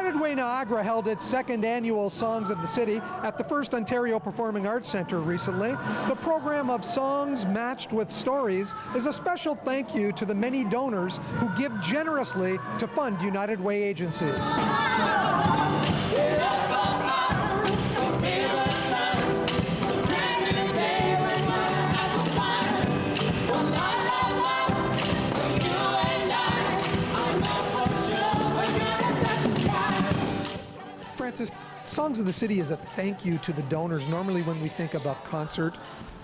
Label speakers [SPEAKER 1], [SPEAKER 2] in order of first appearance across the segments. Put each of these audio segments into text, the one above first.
[SPEAKER 1] United Way Niagara held its second annual Songs of the City at the FirstOntario Performing Arts Centre recently. The program of songs matched with stories is a special thank you to the many donors who give generously to fund United Way agencies. Francis, Songs of the City is a thank you to the donors. Normally when we think of a concert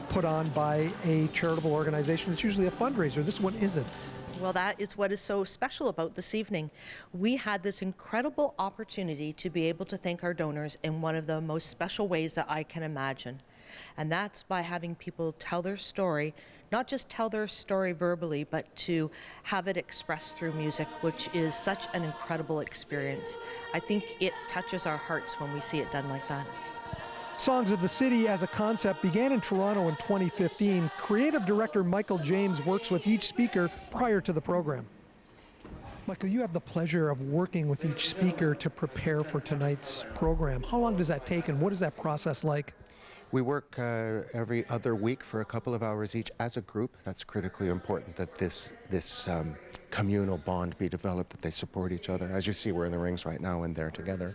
[SPEAKER 1] put on by a charitable organization, it's usually a fundraiser. This one isn't.
[SPEAKER 2] Well, that is what is so special about this evening. We had this incredible opportunity to be able to thank our donors in one of the most special ways that I can imagine. And that's by having people tell their story, not just tell their story verbally, but to have it expressed through music, which is such an incredible experience. I think it touches our hearts when we see it done like that.
[SPEAKER 1] Songs of the City as a concept began in Toronto in 2015. Creative director Michael James works with each speaker prior to the program. Michael, you have the pleasure of working with each speaker to prepare for tonight's program. How long does that take and what is that process like?
[SPEAKER 3] We work every other week for a couple of hours each as a group. That's critically important that this communal bond be developed, that they support each other. As you see, we're in the rings right now and they're together.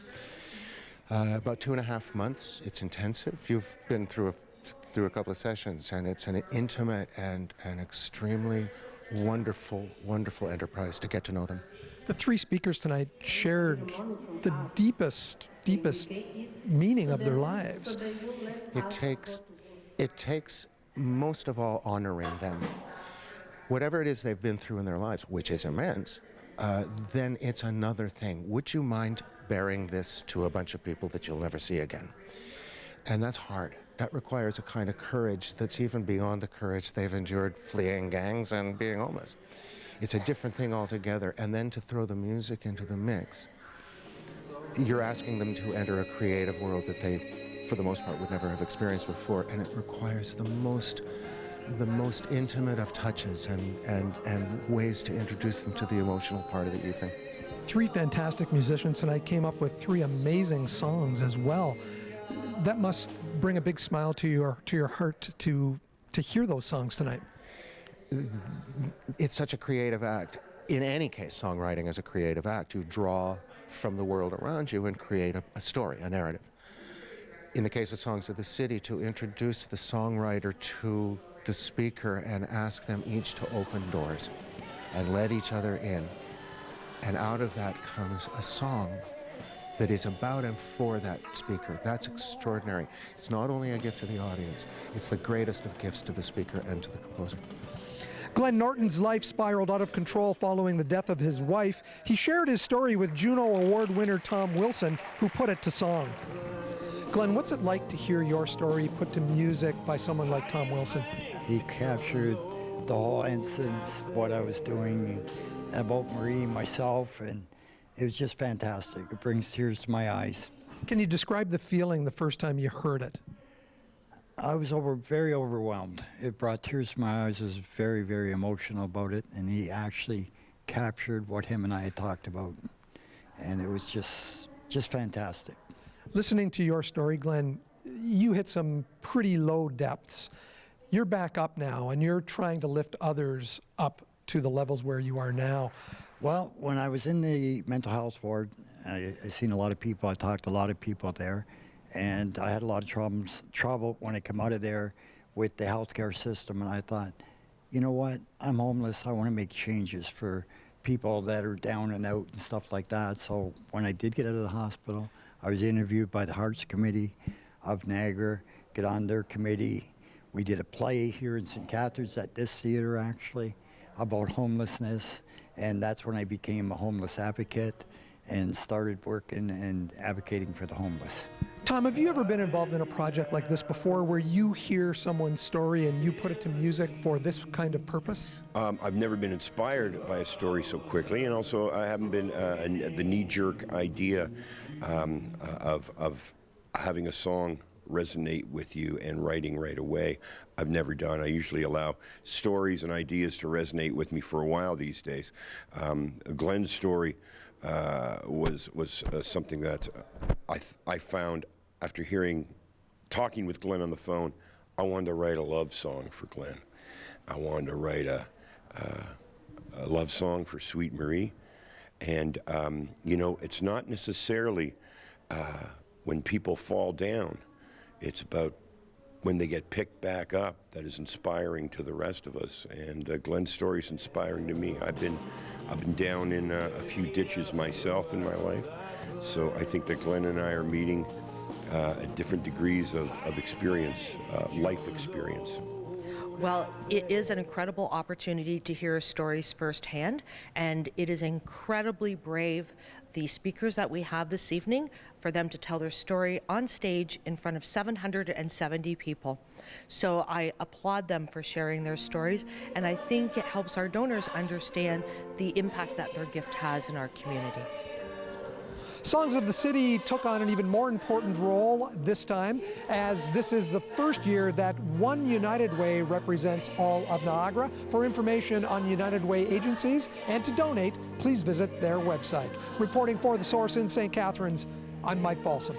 [SPEAKER 3] About 2.5 months. It's intensive. You've been through a couple of sessions, and it's an intimate and an extremely wonderful, wonderful enterprise to get to know them.
[SPEAKER 1] The three speakers tonight shared the deepest meaning of their lives.
[SPEAKER 3] It takes most of all honoring them. Whatever it is they've been through in their lives, which is immense, then it's another thing. Would you mind bearing this to a bunch of people that you'll never see again? And that's hard. That requires a kind of courage that's even beyond the courage they've endured fleeing gangs and being homeless. It's a different thing altogether. And then to throw the music into the mix, you're asking them to enter a creative world that they, for the most part, would never have experienced before. And it requires the most intimate of touches and ways to introduce them to the emotional part of the evening.
[SPEAKER 1] Three fantastic musicians tonight came up with three amazing songs as well. That must bring a big smile to your heart to hear those songs tonight.
[SPEAKER 3] It's such a creative act. In any case, songwriting is a creative act. You draw from the world around you and create a story, a narrative. In the case of Songs of the City, to introduce the songwriter to the speaker and ask them each to open doors and let each other in. And out of that comes a song that is about and for that speaker. That's extraordinary. It's not only a gift to the audience, it's the greatest of gifts to the speaker and to the composer.
[SPEAKER 1] Glenn Norton's life spiraled out of control following the death of his wife. He shared his story with Juno Award winner Tom Wilson, who put it to song. Glenn, what's it like to hear your story put to music by someone like Tom Wilson?
[SPEAKER 4] He captured the whole instance, what I was doing, about Marie, myself, and it was just fantastic. It brings tears to my eyes.
[SPEAKER 1] Can you describe the feeling the first time you heard it?
[SPEAKER 4] I was very overwhelmed. It brought tears to my eyes. I was very, very emotional about it, and he actually captured what him and I had talked about, and it was just fantastic.
[SPEAKER 1] Listening to your story, Glenn, you hit some pretty low depths. You're back up now, and you're trying to lift others up to the levels where you are now.
[SPEAKER 4] Well, when I was in the mental health ward, I seen a lot of people. I talked to a lot of people there, and I had a lot of trouble when I come out of there with the healthcare system. And I thought, you know what? I'm homeless. I want to make changes for people that are down and out and stuff like that. So when I did get out of the hospital, I was interviewed by the Hearts Committee of Niagara, get on their committee. We did a play here in St. Catharines at this theater, actually, about homelessness, and that's when I became a homeless advocate and started working and advocating for the homeless.
[SPEAKER 1] Tom, have you ever been involved in a project like this before where you hear someone's story and you put it to music for this kind of purpose?
[SPEAKER 5] I've never been inspired by a story so quickly, and also I haven't been the knee-jerk idea of having a song resonate with you and writing right away, I've never done. I usually allow stories and ideas to resonate with me for a while these days. Glenn's story was something that I found after talking with Glenn on the phone. I wanted to write a love song for Glenn. I wanted to write a love song for Sweet Marie. And, you know, it's not necessarily when people fall down. It's about when they get picked back up that is inspiring to the rest of us. And Glenn's story is inspiring to me. I've been down in a few ditches myself in my life. So I think that Glenn and I are meeting at different degrees of experience, life experience.
[SPEAKER 2] Well, it is an incredible opportunity to hear stories firsthand, and it is incredibly brave, the speakers that we have this evening, for them to tell their story on stage in front of 770 people. So I applaud them for sharing their stories, and I think it helps our donors understand the impact that their gift has in our community.
[SPEAKER 1] Songs of the City took on an even more important role this time, as this is the first year that One United Way represents all of Niagara. For information on United Way agencies and to donate, please visit their website. Reporting for The Source in St. Catharines, I'm Mike Balsam.